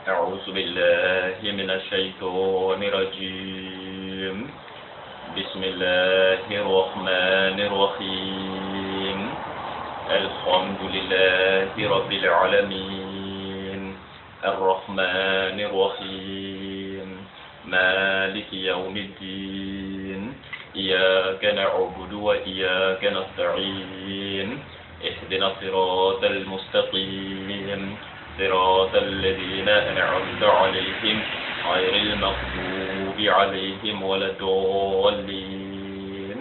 أعوذ بالله من الشيطان الرجيم بسم الله الرحمن الرحيم الحمد لله رب العالمين الرحمن الرحيم مالك يوم الدين إياك نعبد وإياك نستعين اهدنا الصراط المستقيم صراط الذين أنعمت عليهم غير المغضوب عليهم ولا الضالين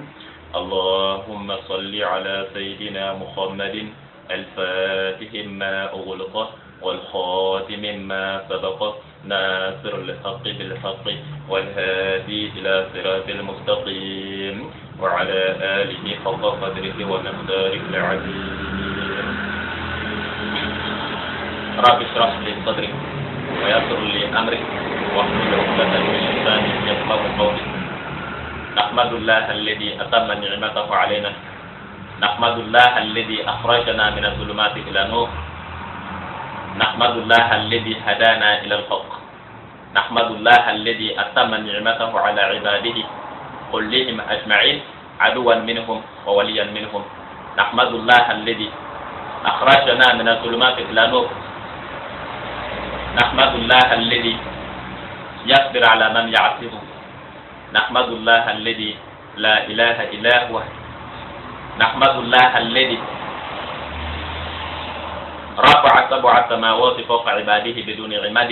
اللهم صل على سيدنا محمد الفاتح ما أغلق والخاتم ما سبق ناصر الحق بالحق والهادي إلى صراط المستقيم وعلى آله حق قدره ومقداره العظيم رب اشرح لي صدري ويسر لي أمري واحلل عقدة من لساني يفقهوا قولي نحمد الله الذي أتم نعمته علينا نحمد الله الذي أخرجنا من الظلمات إلى النور نحمد الله الذي هدانا إلى الحق نحمد الله الذي أتم نعمته على عباده كلهم أجمعين عدوا منهم ووليا منهم نحمد الله الذي أخرجنا من الظلمات إلى النور نحمد الله الذي يصبر على من يعصيه نحمد الله الذي لا إله إلا هو نحمد الله الذي رفع سبع سماوات فوق عباده بدون عماد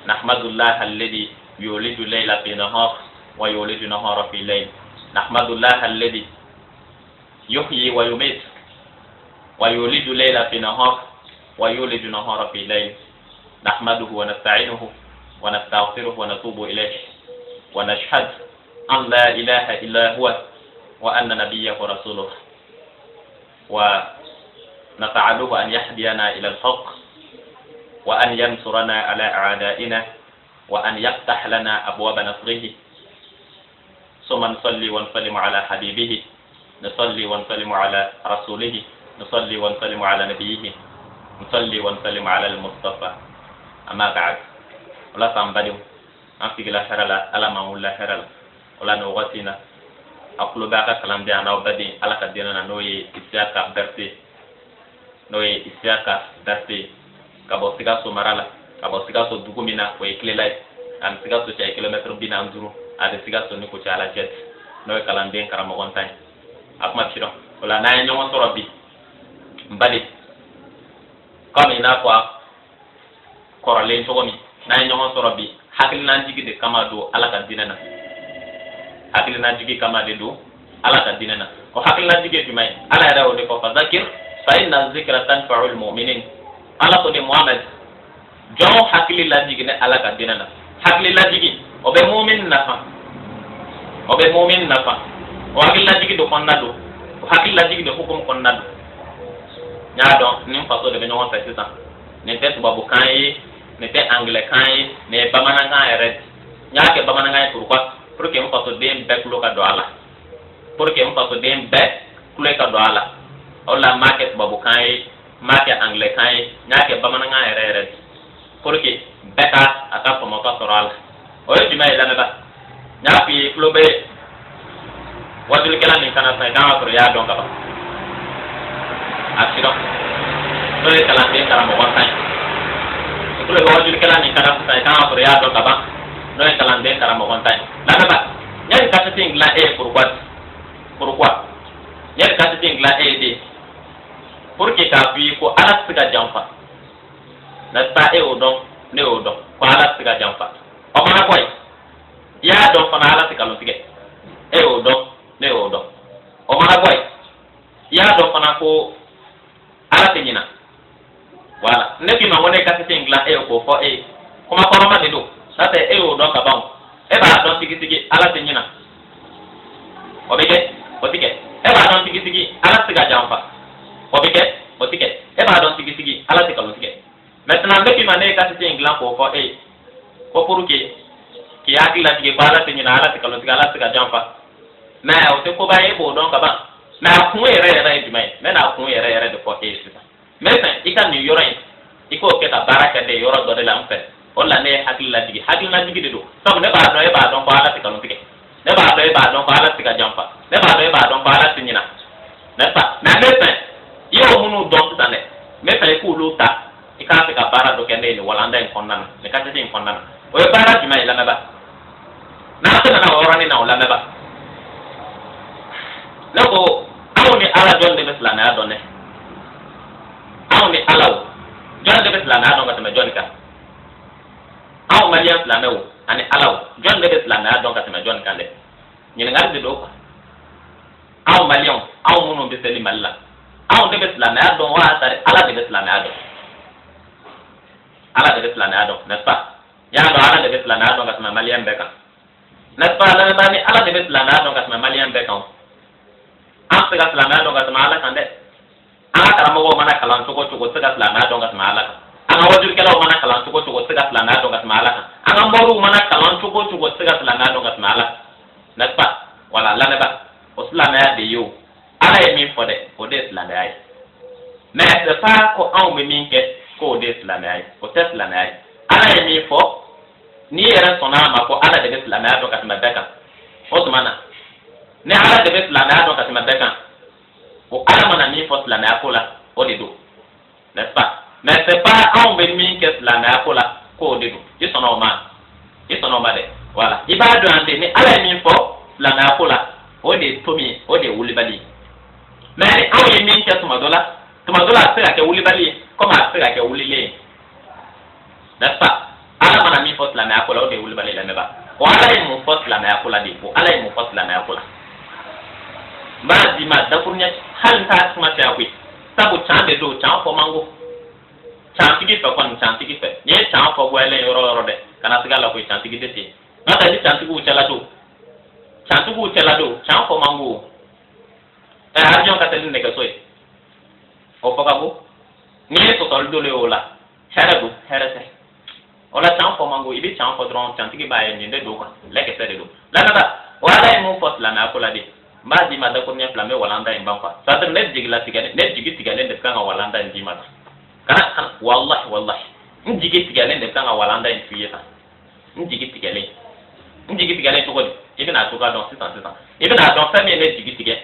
نحمد الله الذي يولد الليل في نهار ويولد النهار في ليل نحمد الله الذي يحيي ويميت ويولد الليل في نهار ويولد النهار في ليل نحمده ونستعينه ونستغفره ونتوب إليه ونشهد أن لا إله إلا هو وأن نبيه رسوله ونسأله أن يهدينا إلى الحق وأن ينصرنا على أعدائنا وأن يفتح لنا أبواب نصره ثم نصلي ونسلم على حبيبه نصلي ونسلم على رسوله نصلي ونسلم على نبيه نصلي ونسلم على المصطفى أما بعد ولا تنبدو أنفق لا حرلا ألا ما ولا حرلا ولا نوغتنا أقول باك كلام دي أنا وبدي ألا كدينا نوي إسياكا برسي نوي إسياكا برسي kabo siga so marala kabo siga so dugumina ko ikilelay am siga so chay kilometer bina anduru ade siga so ni ko chala jet no kala den karamo gontan akma chiro wala na nyongo soro bi mbali comme ina kwa korale to mi na nyongo soro bi hakil nan jigi de kamado ala ka dinana hakil nan jigi kamade do ala ka dinana ko hakil nan jigi bi mai ala da o de ko fa zakir fa inna zikra tanfa'ul mu'minin ala ko de Muhammad jon hakili la jigi ne ala ka dinana hakili la jigi o be mu'min nafa o hakili la jigi do konnado o hakili la jigi do hukum konnado nya don nim faso de benyo wonta sisa ne te tubabu kai ne te anglais kai ne bamana nga eret nya ke bamana nga pour que on faso de be kulo ka do ala pour que on faso de be kulo ka do ala o la market tubabu kai make anglais kai nyake bamana nga ere pour que beka aka ko mo ka soral o yi mai la ba nyapi flobe wadul kala ni kana sa ga ko ya don ka ba akiro to le kala de kala mo wantai to le wadul kala ni kana sa ga ko ya don ka ba no e kala de kala mo wantai la ba nyari ka ting la e pourquoi nyari ka ting la e de pour que ka fi ko ala siga jamfa na ta e odon ne odon ko ala siga jamfa o mana koy ya don fa ala siga lo sige e odon ne odon o mana koy ya don fa ko ala tenyina wala ne bi ma wona ka te ngla e ko fo e ko ma ko ma de do sa te e odon ka bawo e ba don tigi ala tenyina o bege o tigi e ba don tigi ala siga jamfa otike e ba don tigi ala te kalon tigi maintenant be ma ne ka te ingla ko fo e ko pour que ki agi la tigi ba ala te nyina ala te kalon tigi ala te ga jamfa mais o te ko ba e bo don ka ba na kun yɛrɛ jumɛn ye na kun yɛrɛ de fɔ e ye sisan mais sisan i ka nin yɔrɔ in i k'o kɛ ka baara kɛ de yɔrɔ dɔ de la n fɛ wala ne hakilla digi de do sabu ne ba do e ba don ko ala tika tike ne ba do e ba don ko ala tika jampa ne ba do e ba don ko ala tinyina ne pa na ne pe yo munu don tane me pe ku lu ta ika ka bara do kende ni wala nda en konnana ne ka tete en konnana o e bara juma ila na ba na ta na orani na wala na ba lako awni ala jonde besla na donne awni alaw jonde besla na don ka tame jonika aw mariam la mew ani alaw jonde besla na don ka tame jonika de ni ngal de do ko aw mariam aw munu beseli malla aw de besla na don wa tare ala de besla na don ala de besla na don n'est-ce pas ya do ala de besla na don ka tame mariam beka n'est-ce pas la bani ala de besla na don ka tame mariam beka asa ga selana don ga mala kan de ala karamo mana kalan to ko sega selana don ga mala kan anga wajur kala mana kalan to ko sega selana don ga mala kan anga moru mana kalan to ko sega selana don ga mala n'est-ce pas wala la ne ba o selana ya de yo ala e min fode o de selana ai mais c'est pas ko on me min ke ko de selana ai o te selana ai ala e min fo ni era sona ma ko ala de selana don ga mabeka o mana ne ala de besla na don ka tama bekan o ala mana mi fo la na akola o de do n'est-ce pas mais c'est pas on be mi ke la na akola ko de do je sono ma de voilà ibadu ande ni ala mi fo la na akola o de tomi o de wulibali mais on yi mi ke tuma dola sera ke wulibali comme a sera ke wulile n'est-ce pas ala mana mi fo la na akola o de wulibali la ne ba o ala yi mu fo la na akola de ko ala yi mu fo la na akola ma di ma da kurnya hal ta kuma ta kwi sabu chande do chan fo mango chan tigi fa kon chan tigi fa ye chan fo gwele yoro de kana sigala ko chan tigi de ti ma ta di chan tigi uchala do chan fo mango e arjon ka telin ne ka soy o fo kago ni to tol do le ola herago herese ola chan fo mango ibi chan fo dron chan tigi baye ni de do ko leke sede do la na wala mu fo la na ko la de ma di ma da ko nya flame walanda en banfa sa tan net jigla tigane net jigi tigane de kanga walanda en jima kana wallahi njigi tigane de kanga walanda en fiyeta njigi tigane to ko ibn atuka don sitan ibn adon fami net jigi tige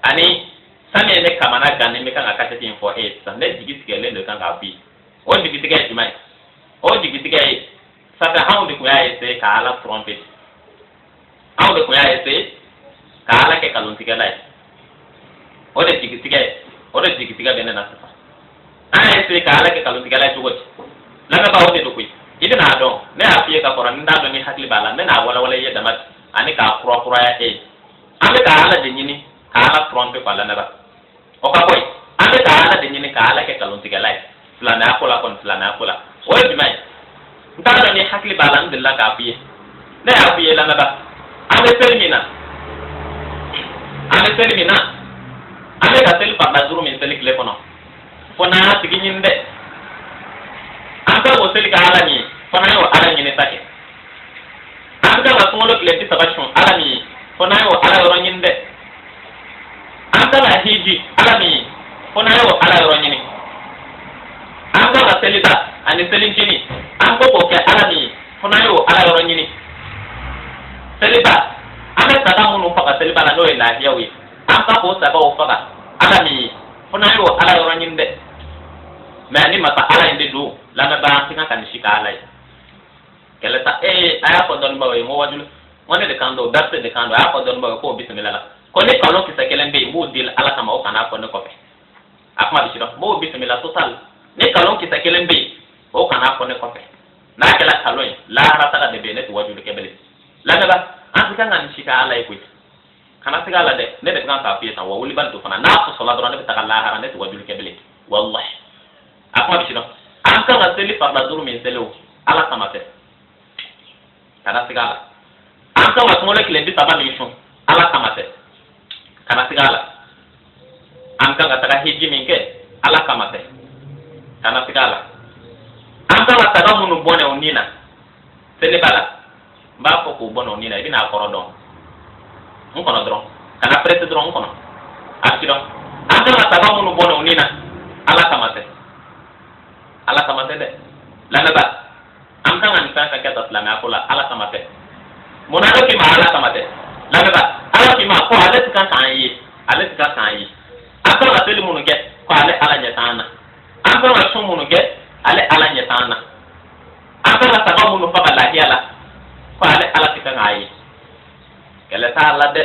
ani sami ne kamana ganne me kanga katati info 8 sa net jigi tigane de kanga fi o jigi tige jima o jigi tige sa ta hawo de ko ya ese ka ala trompet hawo de ko ya ese kala ke kalon tiga lai o de tiga bene na sa ana ese kala ke kalon tiga lai tugot la ga ba o de do kui ibina do ne afie ka koran nda do ni hakli bala me na wala ye damat ani ka kro ya e ame ka ala de nyini kala trompe pala na ba o ka boy ame ka ala de nyini kala ke kalon tiga lai flana akola o de mai nda do ni hakli bala ndilla ka afie ne afie la na ba ame termina ame ka tel pa bazuru min tel kle kono fona tigi nyinde anta wo tel ka ala ni fona yo ala ni ne take anta la kono kle ti sabachon ala ni fona yo ala ro nyinde anta la hiji ala ni fona yo ala ro nyini anta la telita ani telin chini anko ko ke ala ni fona yo ala ro nyini telita ame sada munu faka seliba la no ila hiawi aka ko saba o faka ala mi fona yo ala yo nyinde me ani mata ala inde do la me ba tinga kan shika ala kele ta aya ko don bawe mo wajul woni de kando datte de kando aya ko don bawe ko bismillah ko ne kalo ki sakelen be mo dil ala kama o kana ko ne ko fe akma bi shiro mo bismillah total ne kalo ki sakelen be o kana ko ne ko fe na kala kalo la rata de be ne wajul kebele la me ba an ka ngani shika ala e kuit kana tiga ala de ne de kan ka fiye tan wa wuli bal do fana na ko sola dron ne ta kala ha ne to wajul kebele wallahi akma bi shiro an ka ngaseli farda duru min selo ala kamate kana tiga ala an ka wasmole kile bi taba mi shun ala kamate kana tiga ala an ka ngata hiji min ke ala kamate kana tiga ala an ka ngata munu bone onina sele bala ba ko ko bono ni na ibina akoro don nkono dron kana prete dron nkono akiro anga na taba munu bono ni na ala kamate de la na ba san kan kata silamɛya ko la ala kama tɛ munafiki ma ala kama tɛ lamɛnba ala k'i ma ko ale ti ka k'an ye ale ti ka k'an ye an kan ka seli minnu kɛ ko ale ala ɲɛ t'an na an kan ka sun minnu kɛ ale ala ɲɛ t'an na an kan ka saga minnu faga lahiya la ko ale ala ti ka k'an ye kɛlɛ t'a la dɛ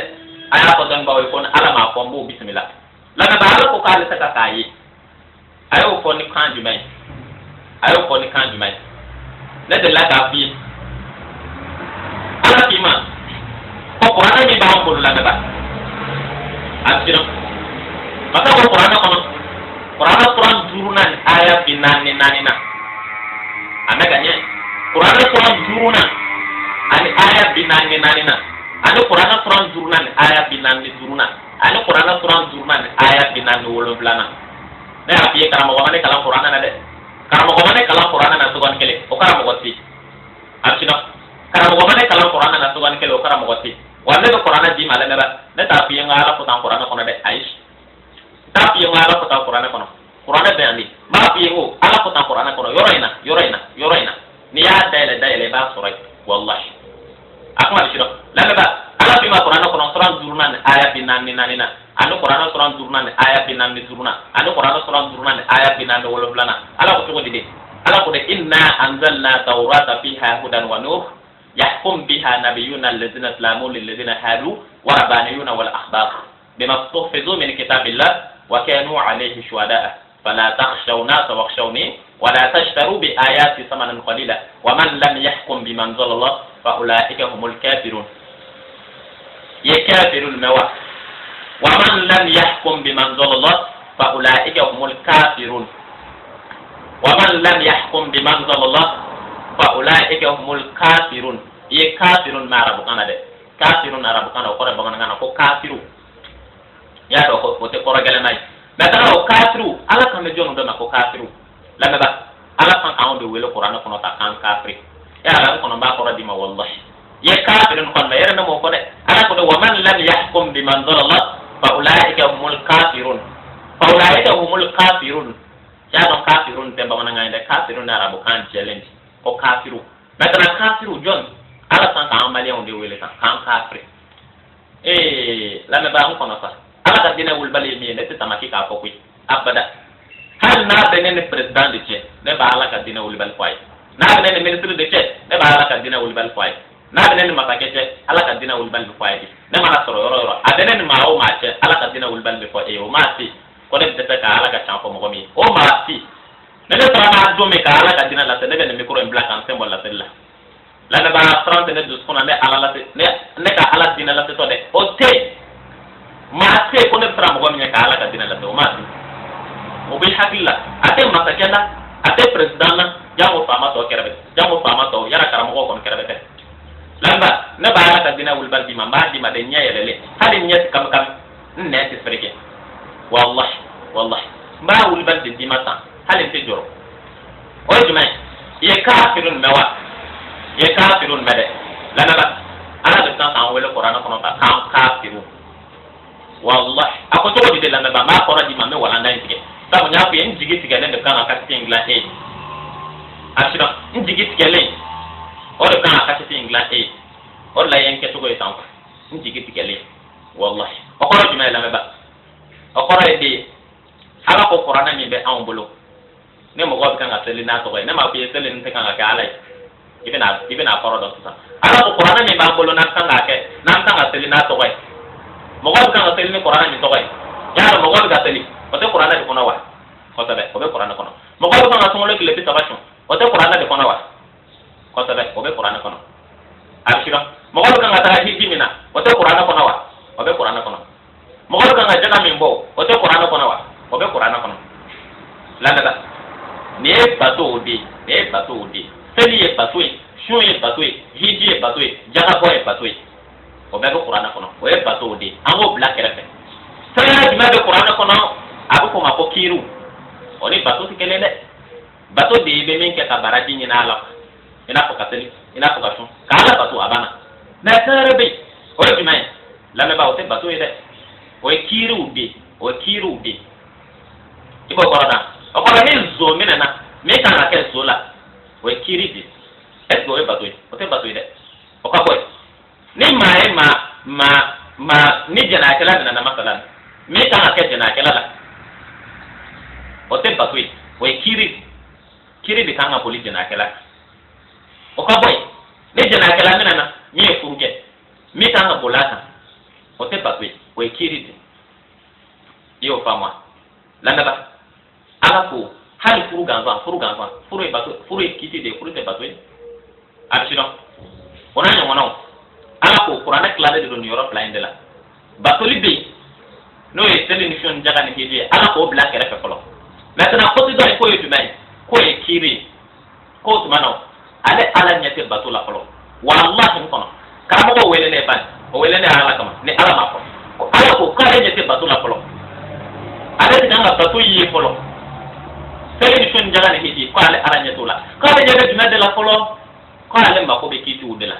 a y'a fɔ dɔnnibaw ye ko ni ala m'a fɔ n b'o bisimila lamɛnba ala ko k'ale tɛ ka k'an ye a y'o fɔ ni kan jumɛn ye a y'o fɔ ni kan jumɛn ye ne delila k'a f'i ye ala k'i ma ko kuranɛ min b'an bolo lamɛnba a sira masa ko kuranɛ kɔnɔ kuranɛ suran 4 ni aya 44 na a mɛ ka ɲɛ kuranɛ suran 5 ani aya 44 na ani kuranɛ suran 5 ni aya 45 na ani kuranɛ suran 5 ni aya 47 na ne y'a f'i ye karamɔgɔ ma ne kalan kuranɛ na dɛ karamɔgɔ ma ne kalan kuranɛ na sugandi kelen o karamɔgɔ te a sira karamɔgɔ ma ne kalan kuranɛ na sugandi kelen o karamɔgɔ te wa ne bɛ kuranɛ d'i ma lamɛnba ne t'a f'i ye n ka ala fɔ tan kuranɛ kɔnɔ dɛ ayi t'a f'i ye n ka ala fɔ tan kuranɛ kɔnɔ kuranɛ bɛ yan de n b'a f'i ye n ko ala fɔ tan kuranɛ kɔnɔ yɔrɔ in na n'i y'a dayɛlɛ i b'a sɔrɔ yen walahi a kuma bɛ sira lamɛnba ala f'i ma kuranɛ kɔnɔ suran 5 ni aya 44 na ani kuranɛ suran 5 ni aya 45 na ani kuranɛ suran 5 ni aya 47 na ala ko cogo di de ala ko de inna anzalna tawrata fiha hudan wa nur يحكم بها نبينا الذين اسلموا للذين هادوا ورهبانيون والاحبار بما استحفظوا من كتاب الله وكانوا عليه شهداء فلا تخشوا الناس واخشوني ولا تشتروا بآياتي ثمنا قليلا ومن لم يحكم بما انزل الله فاولئك هم الكافرون يكافرون موا ومن لم يحكم بما انزل الله فاولئك هم الكافرون ومن لم يحكم بما انزل الله faulaika humul kafirun ye kafirun ma arabu kana de kafirun arabu kana ko bamana kana ko kafiru ya do ko te ko ragala nay na tan o kafiru ala kan me jonu do ma ko kafiru la me ba ala kan an do wele qur'an ko no ta kan kafiri ya ala ko no ba ko radima wallahi ye kafirun kon me yere na mo ko de ala ko do wa man lam yahkum bima anzalallah faulaika humul kafirun ya do kafirun te bamana ngande kafirun arabu kan challenge ko kafiru maintenant kafiru jon ala san ka amalion de wele kan kafiri la me ba on kono sa ala ka dina wul bale mi ne te tamaki ka ko abada hal na benen president de che ne ba ala ka dina wul bal fay na benen ministre de che ne ba ala ka dina wul bal fay na benen makake che ala ka dina wul bal fay ne mana soro yoro a benen ma o ma che ala ka dina wul bal fay o ma ti ko ne te ka ala ka champo mo mi o ma ti nebe trana do me ka ala ka dina la te nebe ne micro en black en symbole la tella la ne ba 30 ne dus kona ne ala la te ne ka ala dina la te to de o te ma te ko ne tra mo mi ka ala ka dina la te o ma ti o bi hakilla ate ma ta kenda ate president na jamu fama to kerebe jamu fama to yara kara mo ko kerebe te lamba ne ba ala ka dina wul bal bi ma di ma de nya yelele hali nya kam ne te freke wallahi ba wul bal di ma ta hali te joro o jumay ye kafirun mewa ye kafirun mede lana ba ala de tan kan wele qur'an kono ta kan kafirun wallahi ako to de lana ba ma ko di ma me wala ndai tige ta mo nyafu en jigi tige ne de kan ka tingla asira en jigi tige le o de kan ka tingla o la yen ke to go tan en jigi tige le wallahi o ko jumay lana ba o ko de ala ko qur'an mi be an bolo ne mo ko kan aseli na to ne ma fi seli ne kan ga ala ibena faro do sa ala ko qur'an mi ba bolo na kan ga ke na kan aseli na to mo ko kan aseli ni qur'an mi to ya mo ko ga aseli o te qur'an de kono wa ko tabe o be qur'an kono mo ko kan asmo le kile tabashu o te qur'an de kono wa ko tabe o be qur'an kono abshira mo ko kan ata hikimina o te qur'an kono wa o be qur'an kono mo ko kan jana mi mbo o te qur'an kono wa o be qur'an kono la daga ne bato odi seli ye bato shun ye bato hiji ye bato jaga boy bato o be ko qur'an kono o ye bato odi ango black refe sala jima be qur'an kono abu ko mako kiru oni bato tikele de bato de be men ke tabaraji ni na ala ina ko kateli ina ko kashun kala bato abana na tarbe o jima la me ba o te bato ide o kiru bi ibo korona o ko ni zo minana me kan la ke zo la o kiri bi est ce que o batui o te batui de o ka boy ni ma ni jana kala na masalan mi kan ka jana kala la o te batui o kiri de kan ka poli jana kala o ka boy ni jana kala na ni e furuke mi kan ka bolata o te batui o kiri de yo fama landa ba ala ko hali furu ganzan furu e batu furu e kiti de furu te batui abisino ona nya wono ala ko qur'ana klade de don yoro plan de la batoli be no e tele ni shon jaga ni hije ala ko black re fe folo maintenant ko do ko e dumai ko e kiri ko to mano ale ala nya te batula folo wallahi ko no kama ko wele ne ban o wele ne ala kama ne ala ma ko ala ko ka nya te batula folo ale ti nga batu yi folo tele ni shon jaga ni hije ko ale ala nya tula ko ale nya dumai de la folo ko ale ma ko be kitu de la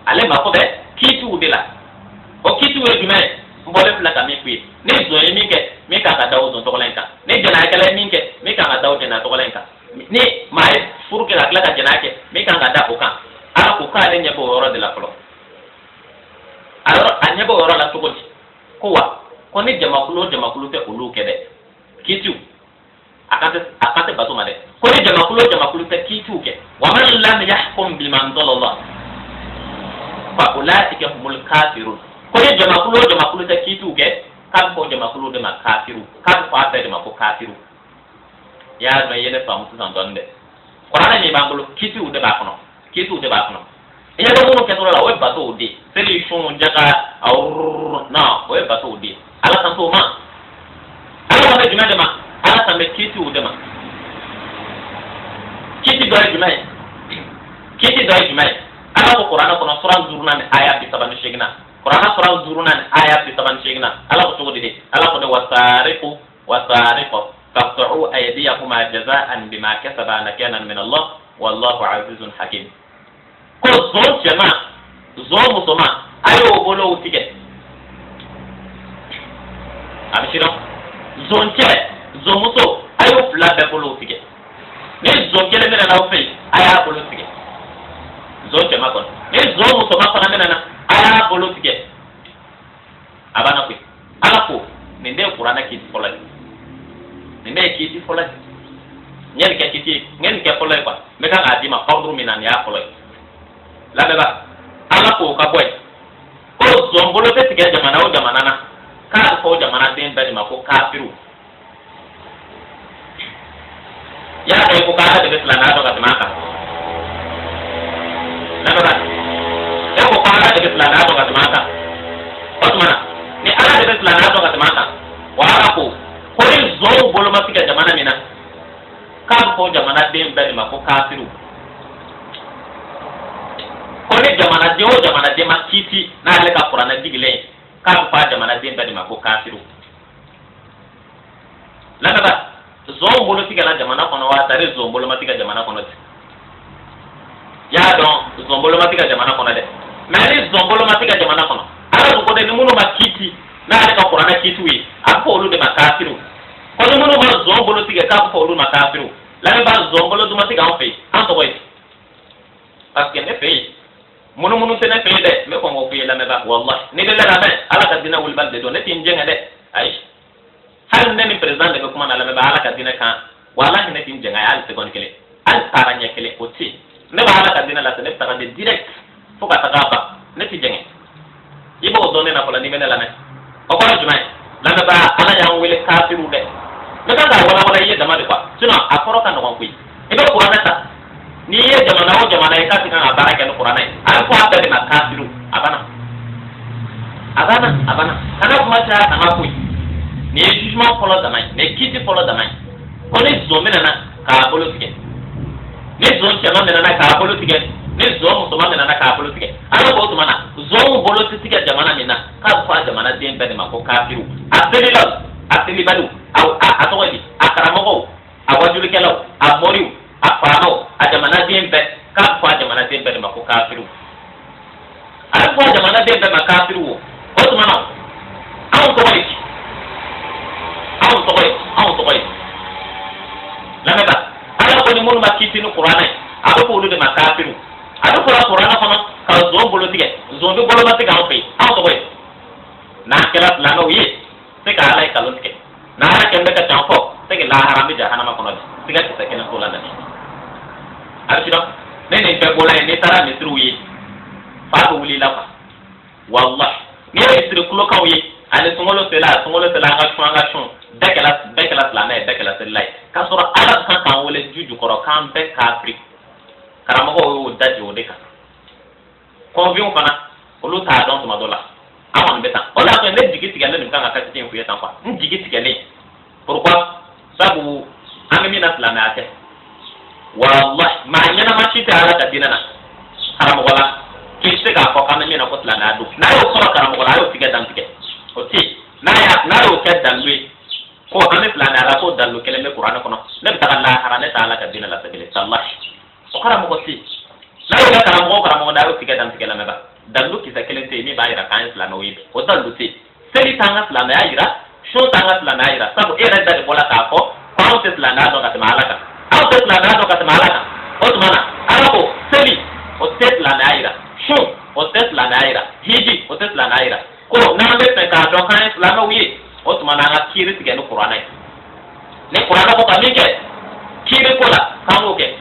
ale ma ko be kitu de la o kitu e dumai mbole fla ka mi kwi ne zo e mi ka dawo zo to lenka ne jana kala mi ke mi ka dawo jana to lenka ni mai furu ke la kala ka jana ke mi ka da ko kan ala ko ka le nya bo oro de la flo alors anya bo oro la to ko wa ko ni jama kulo te ulu ke de kitu akate batu made ko ni jama kulo te kitu ke wa man lam yahkum bima anzalallah fa ulaika humul kafirun ko ni jama kulo te kitu ke kan ko jama kulo de makafiru kan ko ate de mako kafiru ya no yene famu san donde ko ana ni bangulo kitu de ba kono e ya do mo ke to la we bato de seli shon jaga aw na we bato de ala san to ma ala ma juma de ma ala san me kitu de ma kiti do juma ala ko qur'ana kono sura zurna aya bi sabani shegna qur'ana sura zurna aya bi sabani shegna ala ko to de ala ko de wasariqu faqta'u aydiyahuma jaza'an bima kasaba nakanan min Allah wallahu azizun hakim ko zon chema zon musoma ayo bolo utige abishiro zon muso ayo fla be bolo utige ne zon kele mena na ofe aya bolo utige zon chema kon ne zon musoma kana mena na aya bolo utige abana ko ala ko ne de qur'ana ki fola ne me ki fola nyen ke kiti ngen ke fola ba me ka ngadi ma qawdu minan ya fola la beba ala ko ka boy ko zombolo te tige jamana o jamana na ka ko jamana den bari ma ko kafiru ya ko ko ka de islana to ka tamaka la beba ya ko ka de islana to ka tamaka otmana ni ala de islana to ka tamaka wa ala ko ko ni zombolo ma tige jamana mina ka ko jamana den bari ma ko kafiru kone jamana de makiti na ale ka qur'ana digile ka fa jamana de badi ma ko kafiru la ba zombolo tiga na jamana kono wa tare zombolo matiga jamana kono ya don zombolo matiga jamana kono de mais zombolo matiga jamana kono ala ko de munu makiti na ale ka qur'ana kitui apo lu de makafiru kono munu ma zombolo tiga ka ko lu makafiru la ba zombolo du matiga on fait en to koy parce que ne fait munu tene fe de me ko ngo fi la me ba wallahi ni de la be ala ka dina wul balde do ne tin jenga de ay hal ne ni president de ko man ala me ba ala ka dina kan wallahi ne tin jenga al se kon kele al taranya kele oti ne ba ala ka dina la se ne ta de direct fo ka ta ba ne tin jenga yibo do ne na ko la ni me la ne o ko jumai la me ba ala ya wele kafiru de me ka da wala ye dama de kwa sino aforo kan no ko e be qur'ana ta ni ye jamana o jamana e ka tina abara ke no qur'ana an ko abbe na kafiru abana kana kuma ta ama ko ni ye jugement follow da mai ne kiti follow da mai ko ne zo mena na ka bolo tike ne zo chama mena na ka bolo tike ne zo mo to mena na ka bolo tike ana ko to mana zo mo bolo tike jamana mena ka fa jamana den be ma ko kafiru ateli balu au atowadi akaramoko awajuli kelo amoriu afano ajamana dembe ka fa jamana dembe ma ko kafiru ala fa jamana dembe ma kafiru o to mana aw to koy la meta ala ko ni munu makiti no qur'ana ado ko de makafiru ado ko la qur'ana kono ka zo bolo tige zo do bolo mate ga pe aw to boy na kala la no yi se ka ala ka lo tige na ara kembe ka tampo se ke la haram bi jahannama kono tiga se ke na ko la na arjino ne pe bola ne tara misru yi fa ko wuli la fa wallahi ne misru kulo ka yi ale sungolo tela ngashon dekela la me dekela selai ka sura ala kan wole juju koro kan be kafri karamo ko daji o deka convion fana olu ta don tuma dola awon beta o la ko ne jigi tigale ni kan ka tin fuye tan fa jigi tigale pourquoi sabu amemi na la me ate wallahi ma nyana ma chita ala ta dinana karamo wala kiste ka ko kan me na ko la na do na yo ko karamo wala yo tiga dan tiga oti na yo ke dan lui ko ame plan ala ko dalu kele me qur'ana kono ne ta Allah harane ta ala ka dina la sabile sallahi o kara mo ko si na yo kara mo da o tiga dan tiga la me ba dalu ki sa kele te mi ba ira kan islam wi o dalu ti seli tanga islam ya ira sho tanga islam ya ira sabu era da bola ta ko ko islam na do ka ta malaka aw islam na do ka ta malaka o tumana arabo seli o islam ya ira sho o islam ya ira hiji o islam ya ira ko na me pe ka do kan islam wi o tuma na nga kiri tige no qur'ana ne qur'ana ko kami ke kiri ko la kamo ke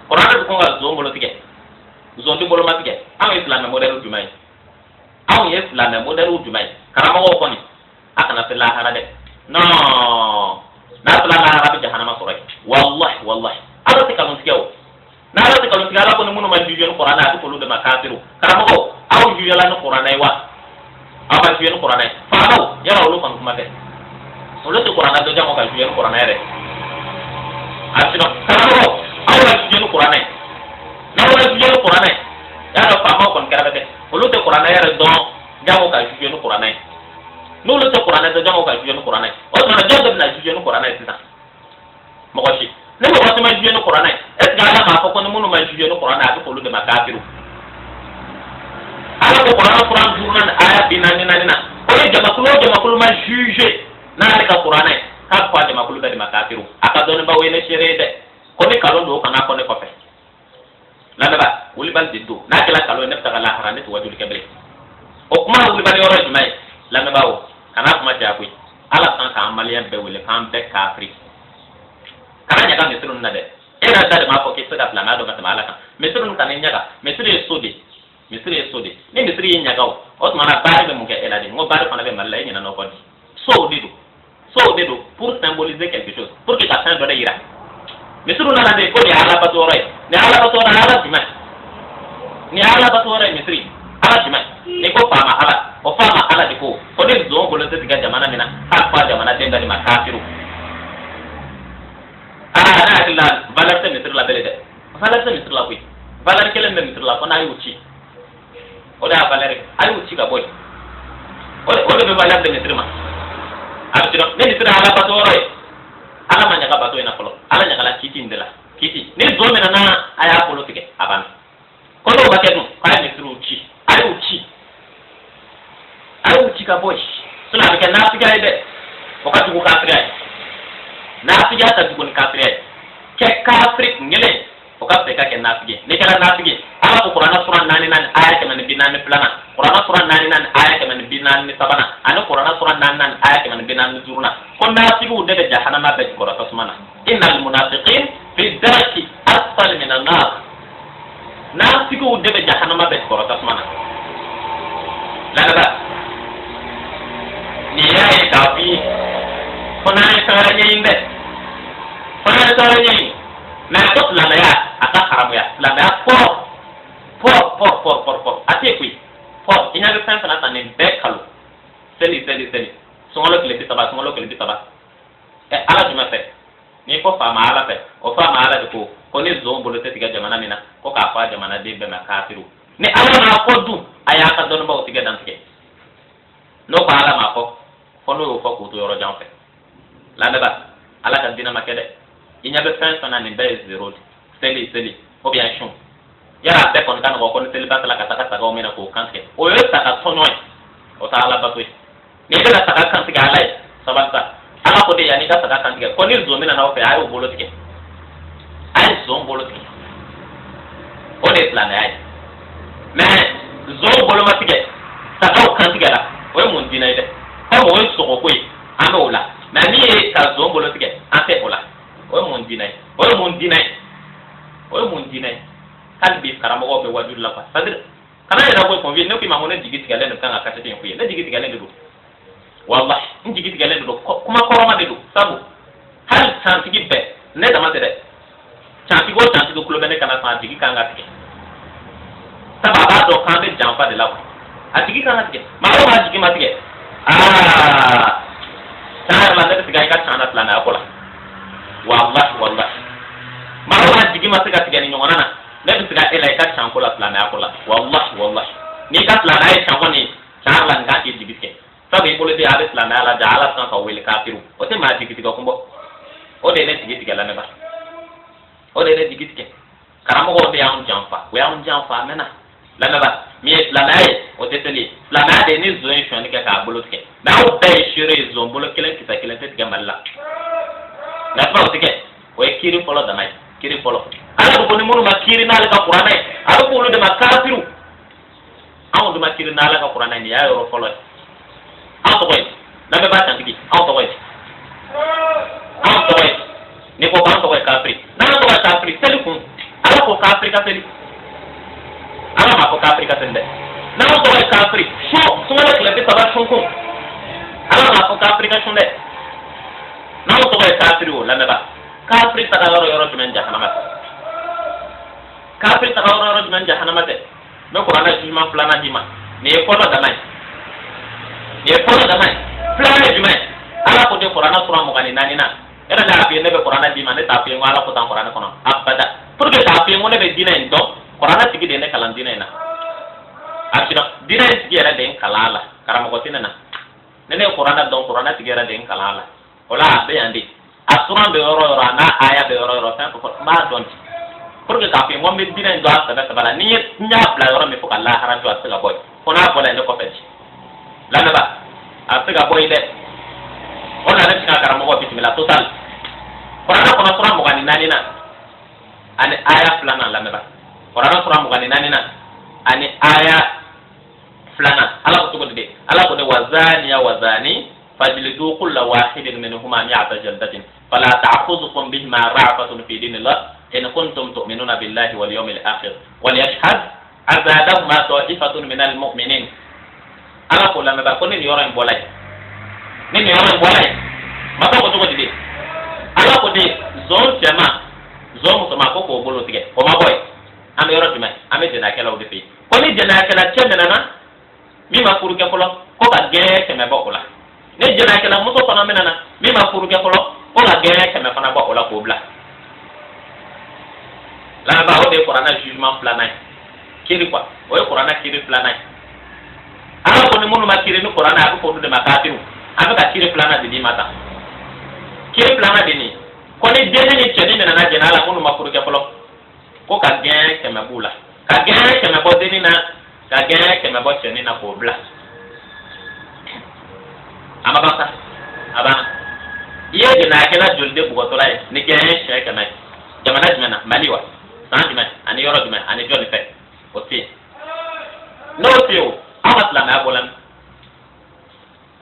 qur'ana ko nga zo mbolo tige zo ndi bolo matige aw islam modelu jumai aw islam modelu jumai karama ko ni akana fil lahara de no na fil lahara bi jahannama ko wallahi ala te kalon tigaw na ala te kalon tigaw ko no munu ma juju no qur'ana ko lu de makafiru karama ko aw juju la no qur'ana wa apa juju no qur'ana fa aw yara ulu kan kuma de ulu to qur'ana do jamo ka juju no qur'ana re asino karamo aw la juju no qur'ana na wala juju no qur'ana ya do fa ma kon kara de ulu to qur'ana re do jamo ka juju no qur'ana no ulu to qur'ana do jamo ka juju no qur'ana o to na do na juju no qur'ana sisa mo ko shi ne mo ko ma juju no qur'ana es ga la ma ko no munu ma juju no qur'ana ko ulu de makafiru ala ko qur'an jurnan aya binanina o jama kulo ma juge na ka qur'ana ka kwa jama kulo de makafiru aka don ba wene sherede ko ni kalon do kana ko ne ko fe la ba wuli bal diddo na kala kalon ne ta la harane to wajul kebre o kuma wuli bal yoro jumai la ba o kana kuma ta ku ala san ka amaliyan be wuli kan be kafri kana nya ka mitrun na de era da ma ko ke sada plana do ka ta malaka mitrun kan nya ka mitri sodi ni misiri yin nyagaw o mana bari be muke eladi ngo bari fana be malay ni na no kodi so dedo pour symboliser quelque chose pour que ça de ira misiru na de ko ni ala batore ni ala batore ala jima ni ala batore misiri ala jima ni ko fama ala o fama ala de ko ni zo bolo te diga jamana mina ha pa jamana de ndani makafiru ana illa valeur te misiri la belede valeur te misiri la ko valeur kelen be misiri la ko na yuchi oda valere ay wuci ga boy oda be valere de mitrima abdino ne mitra ala batoro ala manya ga bato ina kolo ala nya kala kiti ndela kiti ne zo mena na aya kolo tike aban ko do baketu kay mitru uci ay wuci ga boy suna be na tiga ide wakati ko kafri na tiga ta ko kafri ke kafri ngele wakati ka ke na tiga ne kala na tiga ala ko qur'ana sura 99 aya kemen binan plana qur'ana sura 99 aya kemen binan sabana ana qur'ana sura 99 aya kemen binan zurna kon na tigu de jahannama be ko tasmana innal munafiqin fi darki asfal min an-nar na tigu de jahannama be ko tasmana la ni ya tafi kona sara nyinde na ko la ya ata haramu ya la ya por ate kui for ina de san sana tanen bekalo seli songolo kile bitaba ala juma fe ni ko fa ma ala fe o fa ma ala de ko ni zo bolo te tiga jamana mina ko ka fa jamana de be makafiru ni ala ma ko du aya ka don ba o tiga dan tike no ko ala ma ko no ko to yoro jam fe la ba ala ka dina makede ina be san sana ni be zero seli o bien chon yara be kon kan ko ni tele batala kata ko mena ko kanke o yo ta ka tonyo o ta ala batwe ni be la ta ka kanke ala sabata ala ko de yani ka ta ka kanke ko ni zo mena na o fe ayo bolo tike ay zo bolo tike de plan ay mais zo bolo matige ta ko kan tigala o mun dinay de ko mo so ko koy ando la mais mi ka zo bolo tige ante ola o mun dinay kan bi karamo be wajul la pa sadir kana ina ko convie ne ko ma hono jigi tigala ne kan akata tin kuye ne jigi tigala ne do wallahi jigi tigala ne do kuma ko ma de do sabu hal san tigi be ne da ma de chanti go kulo bene kana san tigi kan ga tigi sababa do kan be jampa de la a tigi kan tigi ma o ma jigi ma tigi sana la ne tiga ka sana plana akola wallahi ma o ma jigi ma tiga ni nyona na ne tiga ela ka san kola plana akola wallahi ni ka plana ai san woni sana la nga ti jigi ke sabe ko le de ala plana ala da ala san ka wele kafiru o te ma jigi tiga kumbo o de ne tigi tiga la me ba o de ne tigi tiga karamo ko de ya un jamfa mena la me ba mi la nae o te teli la na de ni zo en shoni ka bolo tiga na o be shire zo bolo kelen kita kelen te tiga malla na fa o tiga o e kiri polo da nai kiri polo ala ko ni muru ma kiri na ka qur'ana ala ko lu de ma kafiru awu de ma kiri na ka qur'ana ni ya ro polo awu to koy na be ba tan tigi awu to koy ni ko kan to koy kafiri na to koy kafiri telefon ala ko kafiri ka teli ala ma ko kafiri ka tende na to koy kafiri so wala kala be taba shonko ala ma ko kafiri ka shonde na to koy kafiri o la me ba kafiri ta garo yoro tumen jahannama kafiri ta garo yoro tumen jahannama de me ko ana juma plana dima ni ko la damai plana dima ala ko de qur'ana sura mo gani nani na era da api ne be qur'ana dima ne ta api ngala ko tan qur'ana kono abada pour que ta api ngone be dina en do qur'ana tigi de ne kalan dina na asira dina tigi era de kalala karamo ko tinana ne qur'ana don qur'ana tigi era de kalala ola be andi asura be oro na aya be oro tan ko ma don pour que ta api ngome dina en do asa be bala ni nya bla oro me fo kala haran do asa boy kona bola ne ko peti la na ba asa boy de ona ne ka karamo ko bismillah total qur'ana kono sura mo gani nani na ani aya flana la meba qur'ana sura mo gani nani na ani aya flana ala ko to de ala ko de wazani fajlidu kull wahidin minhuma mi'ata jaldatin fala ta'khudhukum bihima ra'fatun fi dinillah in kuntum tu'minuna billahi wal yawmil akhir wal yashhad azadahuma ta'ifatun minal mu'minin ala ko la meba ko ni yoro en bolay ni yoro en bolay mata ko to de ala ko de zon tema zon musoma ko ko bolo tige ko ma boy am yoro tume am de na kala o de fi ko ni de na kala chemena na mi ma furu ke folo ko ka ge ke me bokola ne je na kala muso ko na menana mi ma furu ke folo ko ka ge ke me fana bokola ko bla la ba o de qur'ana jugement planay kiri quoi o qur'ana kiri planay ala ko ni munu ma kiri ni qur'ana ko de makatiru aka ka kiri plana de di mata kiri plana de ni ko ni dene ni cheni na na jena la munu makuru ke folo ko ka gen ke mabula ka gen ke mabo deni na ka gen ke mabo cheni na ko bla ama baka aba iye de na kala jolde bu ko tolay ni gen she ke mai jamana jmana maliwa san jmana ani yoro jmana ani joli fe oti no tio ama la na bolan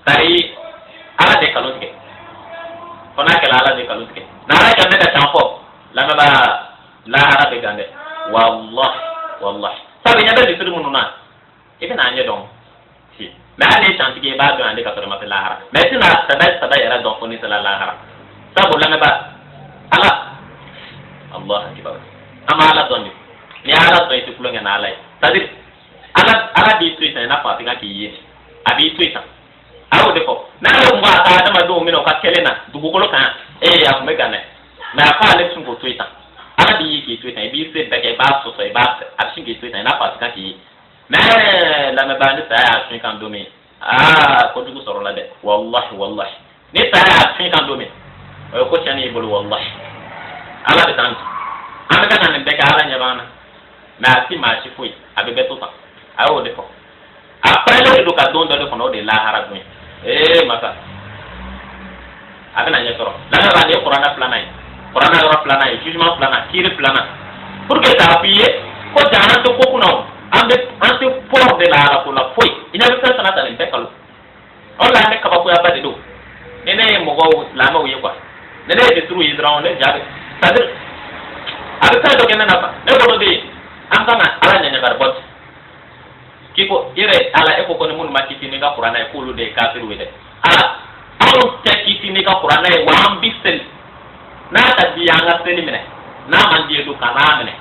tari ala de kalonke kona kala ala de kalonke na ala kan da tampo la ma ba la ara be gande wallahi sabi nya be tudu mununa ibe na anya don si ma ale chanti ke ba do ande ka to ma la ara me tina sada era don foni sala la ara sabu la ma ba ala allah akbar ama ala don ni ala do itu kulo ngana ala tadi ala di tuita na fa tinga ki yi abi tuita awo de ko na lo ngwa ta da ma do mi no ka kelena dugu ko kan ya me gane na fa le sun ko tuita ala di yi ki tuita bi se da ke ba so so ba a shin ki tuita na fa tinga ki na la me ba ni ta ya shin kan do mi ko dugu soro la de wallahi ni ta ya shin kan do mi ko chani bulu wallahi ala de tan ana kan ne de ka ala nya bana na si ma shi fui abe beto ta awo de ko après le do ka don do ko no de la harabu mata akana nya toro la na rani qur'ana planai jugement plana kiri plana pour que ta appuyer ko jana to ko kuno ambe ante for de la ko la foi ina be sana ta lembe kalu on la ne ka ba ko ya ba de do ne mo go la ma wi kwa ne de tru Israel ne jabe sadir ada ta do kenna na ne ko de am kana ala nya nya bot kiko ire ala e ko ko mun makiti ni ga qur'ana e kulu de kafir wede ala awu takiti ni ga qur'ana e wa am bisel na ta dianga seni mene na man die do kana mene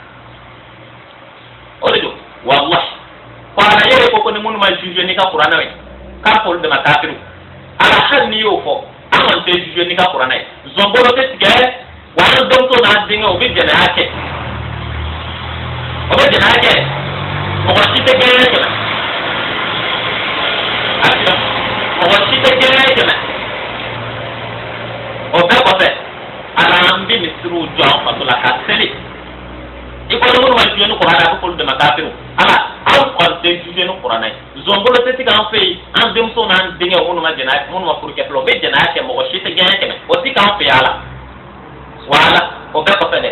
odo wallahi qala yere ko ko mun ma juju ni ga qur'ana we ka ko de makafir ala hal ni yo ko amon te juju ni ga qur'ana e zombolo te tige wa dom to na dinga o bi jena ake o bi jena ake o ko ti te gere ke na ati o ko ti te gere ke na o be ko te ala ambi misru jo fa to la ka seli iko no ma juju ni qur'ana ko de makafir ala aw ko te juju ni qur'ana zombolo te tige an fe an dem to na dinga o ma jena mun ma pour ke plo be jena ake mo ko ti te gere ke na o ti kan fe ala wala o be ko fede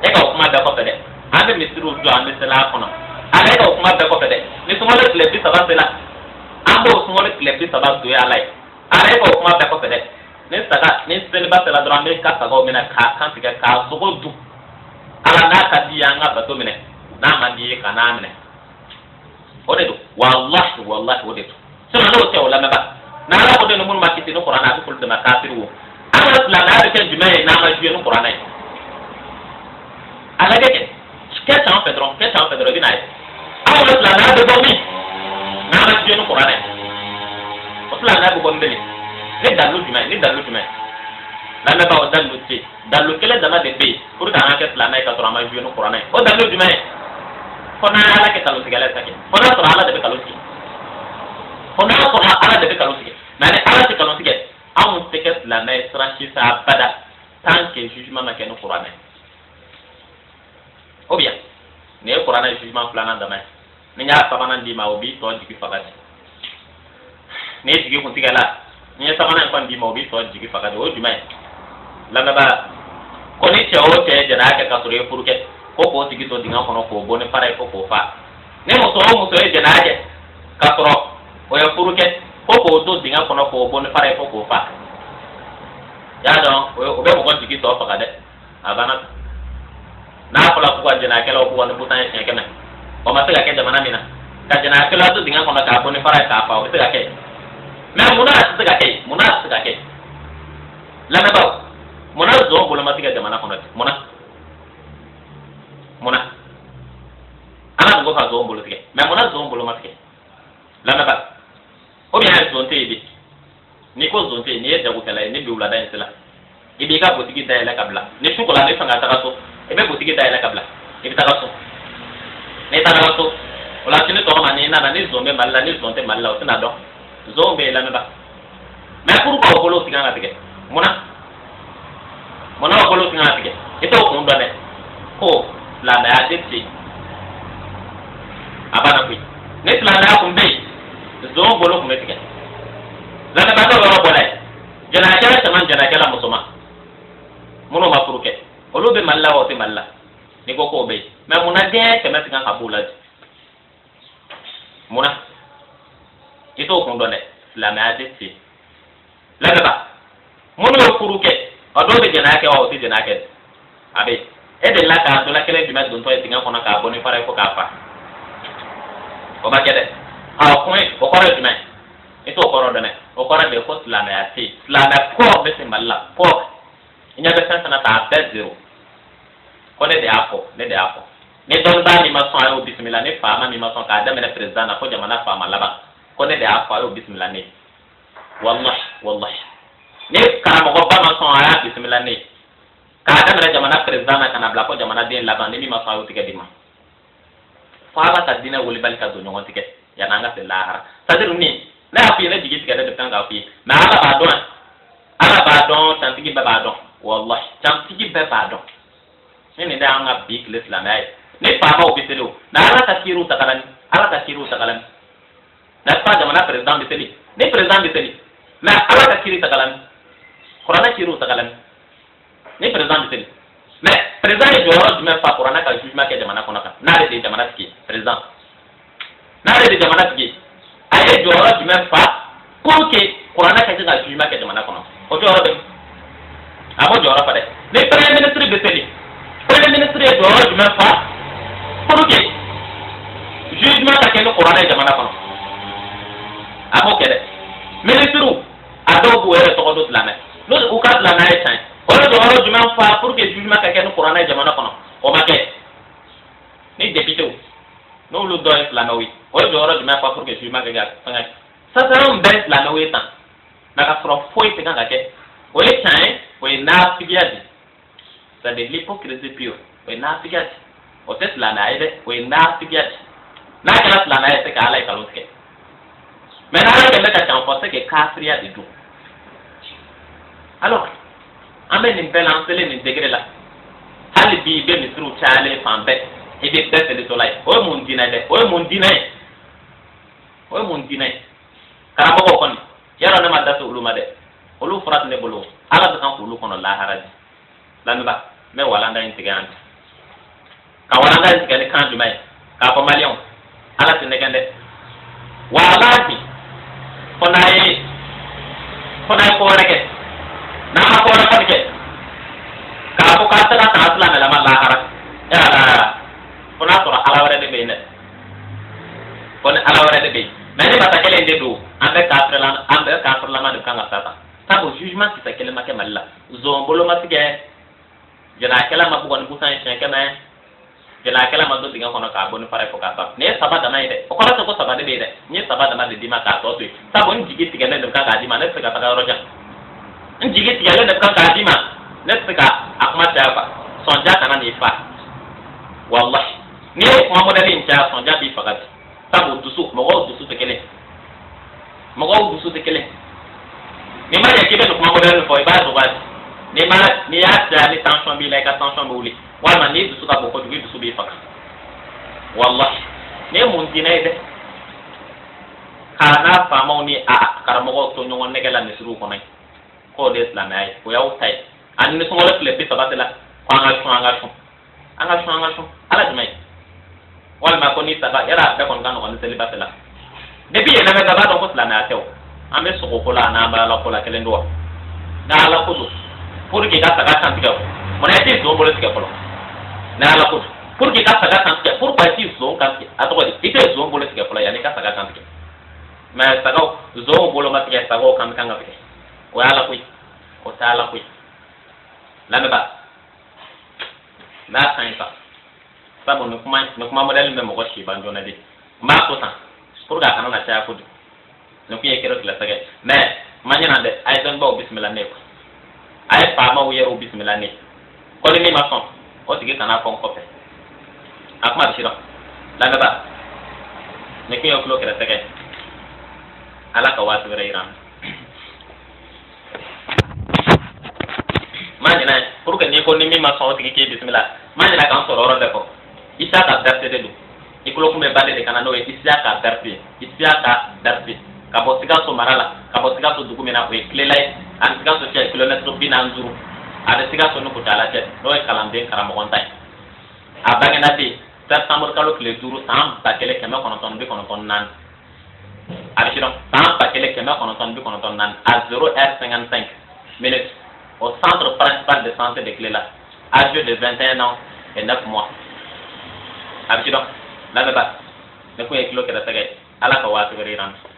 e ka kuma be ko fede ande misiru do ande sala kono ala e ka kuma be ko fede ni sumo le club bi saba sela ambo sumo le club bi saba do ya lai ala e ka kuma be ko fede ni saka ni sele ba sela do ande ka sago mena ka kan tiga ka so ko du ala na ka di anga ba to mene na ma di ka na mene o de do wallahi o de to sona no te wala ba na ala ko de no mun ma kiti no qur'ana ko de ma kafiru ala la na de jumae na ma juye no qur'ana ala ke tan pedron bi na ala la na de bomi na ma juye no qur'ana o la na bo mbele le dalu jumae la na ba o dalu ti dalu kele dama de be pour ka na ke la na ka to ma juye no qur'ana o dalu jumae ko na ala ke talu sigala sake ko na to ala de be kalu si ko na to ala de be kalu si na ne ala te kalu si amu teke la na tranchi sa bada tant que jugement na ken qur'an o bien ne qur'an jugement plana dama ni nya sabana ndi ma obi to jigi fagati ne jigi kun tigala ni sabana ko ndi ma obi to jigi fagati o jumai la na ba ko ni che o te jana ka sure furuke ko tigi to dinga kono ko bone pare ko fa ne mo to e jana ka suro o ya furuke ko to dinga kono ko bone pare ko fa ya don o be mo jigi to fa de abana na fala ko jana kala ko wona butan e kena o ma tega ke jamana mina ka jana kala to dinga kono ka bone pare ka fa o tega ke me muna tega ke la na ba muna zo bolo ma tega jamana kono muna ana ngo ka zo bolo tega me muna zo bolo ma tega la na ba o bi ha zo te bi ni ko zonte ni e jago kala ni bi wala da insela ibi ka botiki da ila kabla ni shukola ni fanga ta kaso e be botiki da ila kabla ibi ta kaso ni ta kaso wala tini to ma ni na ni zombe malla ni zonte malla o tana do zombe la na ba me kuru ko bolo tinga na tige mona ko bolo tinga na tige ito ko ndo ne ko la da ya tete abana ku ne la da ku mbe zo bolo ku tige lana ba do ro bolay jana kala taman jana kala musoma muno ma furuke olu be malla o te malla ni ko be me muna de ke me tinga kabula muna ito ko ndone la ma de ti lana ba muno furuke o do be jana ke o te jana ke abe e de la ka do la kele bi me don to e tinga kono ka boni pare ko ka fa o ba kede a ko ko re ti me ito ko ro dane o kora de ko slana ya ti slana ko be simballa ko inya be sana ta be zero ko de apo ne don ba ni ma so ayo bismillah ne fa ma ni ma so ka da me president na ko jamana fa ma laba ko de apo ayo bismillah ne wallahi ne ka mo ko ba ma so ayo bismillah ne ka da me jamana president na kana bla ko jamana den laba ne mi ma so ayo tike dima fa ba ta dina wuli bal ka do nyon tike ya nanga se lahara sadiru ni na afi na jigi tigada de tanga afi na ala ba don tantigi ba don wallahi tantigi ba don ni da anga big l'islam ay ne pa ba obiselo na ala takiru takalan na pa jamana president biseli ne president biseli na ala takiru takalan qur'ana kiru takalan ne president biseli mais président ye jɔyɔrɔ jumɛn fa kuranɛ ka jugement kɛ jamana kɔnɔ kan n'ale de ye jamana tigi ye président n'ale de ye jamana tigi ye a ye jɔyɔrɔ jumɛn fa pour que kuranɛ ka se ka jugement kɛ jamana kɔnɔ o jɔyɔrɔ bɛ a m'o jɔyɔrɔ fa dɛ ni premier ministre bɛ seli premier ministre ye jɔyɔrɔ jumɛn fa pour que jugement ka kɛ ni kuranɛ ye jamana kɔnɔ a m'o kɛ dɛ ministre a dɔw b'u yɛrɛ tɔgɔ don silamɛ n'u ka silamɛ ye tiɲɛ o ye jɔyɔrɔ jumɛn fa pour que jugement ka kɛ ni kuranɛ ye jamana kɔnɔ o ma kɛ ni député n'olu dɔ ye silamɛw ye o ye jɔyɔrɔ jumɛn fa pour que jugement ka kɛ fɛngɛ sisan bɛɛ silamɛw ye tan nka ka sɔrɔ foyi tɛ kan ka kɛ o ye tiɲɛ ye o ye naafigiya de c'est-à-dire l'hypocrisie pure o ye naafigiya de o tɛ silamɛya ye dɛ o ye naafigiya de n'a kɛra silamɛya ye c'est que ala ye nkalon tigɛ mais n'ala kɛlen ka can fɔ c'est que kafiriya de don alors an bɛ nin bɛɛ la an selen nin degré la hali bi i bɛ misiriw cayalen fan bɛɛ i bɛ bɛɛ selitɔla ye o ye mun diinɛ ye dɛ o ye mun diinɛ ye o ye mun diinɛ ye karamɔgɔw kɔni yarɔ ne ma da se olu ma dɛ olu fura tɛ ne bolo ala bɛ kan k'olu kɔnɔ lahara di lamɛnba n bɛ walanda in tigɛ yan ka walanda in tigɛ ni kan jumɛn ye k'a fɔ maliyɛnw ala tɛ nɛgɛn dɛ walahi fo n'a ye ko wɛrɛ kɛ n'a ma ko wɛrɛ kɔni kɛ k'a fɔ k'a tɛ ka kan silamɛlama lahara fo n'a sɔrɔ ala wɛrɛ de bɛ yen dɛ fo ni ala wɛrɛ de bɛ yen mais ni bata kelen de don an bɛ kafirlama de kan ka sa tan sabu jugement kisɛ kelen ma kɛ mali la zɔn bolo ma tigɛ jɛnɛkɛla ma bugɔ ni busan ye siɲɛ kɛmɛ jɛnɛkɛla ma don dingɛ kɔnɔ k'a bɔ ni fara ye fo k'a ban nin ye saba dama ye dɛ o kɔrɔ tɛ ko saba de bɛ yen dɛ n ye saba dama de d'i ma k'a tɔ to yen sabu n jigi tigɛlen de kan k'a d'i ma ne tɛ se ka taga yɔrɔ jan n jigi tigɛlen de kan k'a d'i ma ne tɛ se ka a kuma caya quoi sɔnja kana n'i fa walahi n'i ye kuma mɔdɛli in caya sɔnja b'i faga bi sabu dusu mɔgɔw dusu tɛ kelen mɔgɔw dusu tɛ kelen n'i ma ɲɛ k'i bɛ nin kuma mɔdɛli fɔ i b'a dɔgɔya n'i y'a caya ni tension b'i la i ka tension bɛ wuli walima n'i dusu ka bon kojugu i dusu b'i faga walahi nin ye mun diinɛ ye dɛ k'a n'a faamaw ni a karamɔgɔw to ɲɔgɔn nɛgɛ la misiriw kɔnɔ k'o de ye silamɛya ye o y'aw ta ye ani ni sunkalo tile 30 la ko an ka sun ala jumɛn ye walima ko ni saga yala a bɛɛ kɔni ka nɔgɔn ni seliba tɛ la depuis yɛlɛ bɛ b'a dɔn ko silamɛya tɛ o an bɛ sogo ko la a n'an bɛ ala ko la kelen don wa n'a ala ko don pour que ka saga kan tigɛ o mun na i tɛ zon bolo tigɛ fɔlɔ n'a ala ko don pour que ka saga kan tigɛ pourquoi i tɛ zon kan tigɛ a tɔgɔ di i tɛ zon bolo tigɛ fɔlɔ yanni ka saga kan tigɛ mais sagaw zon bolo ma tigɛ sagaw kan ka tigɛ o ye ala ko ye o tɛ ala ko ye lamɛnba n'a ka ɲi sa sabu nin kuma mɔdɛli bɛ mɔgɔ si ban joona de n b'a ko tan pour que a kana na caya kojugu nin kun ye kɛra tilasɛgɛ mais ma ɲɛna dɛ a ye dɔnnibaw bisimila ne ye a ye faamaw yɛrɛw bisimila ne ye ko ni min ma sɔn o tigi kana fɔ n kɔfɛ a kuma bɛ si dɔn lamɛnba nin kun ye kulo kɛrɛsɛgɛ ala ka waati wɛrɛ yira an na ma ɲɛna pour que n'i ko ni min ma sɔn o tigi k'i bisimila ma ɲɛna k'an sɔrɔ yɔrɔ bɛɛ fɔ isa ka darse de don i kulo kun bɛ bale de kana n'o ye isa ka darse ka bɔ Sikaso mara la ka bɔ Sikaso dugu min na o ye Kilela ye ani Sikaso cɛ kilomètre 45 ani Sikaso ni Kucala cɛ n'o ye kalanden karamɔgɔntan ye a bangena de septembre kalo tile 5 san 1994 a bɛ sidɔn san 1994 à 0h55 minutes au centre principal de santé de Kilela âgé de 21 ans et 9 mois a bɛ sidɔn lamɛnba ne kun ye kilo kɛrɛsɛgɛ ala ka waati wɛrɛ yira an na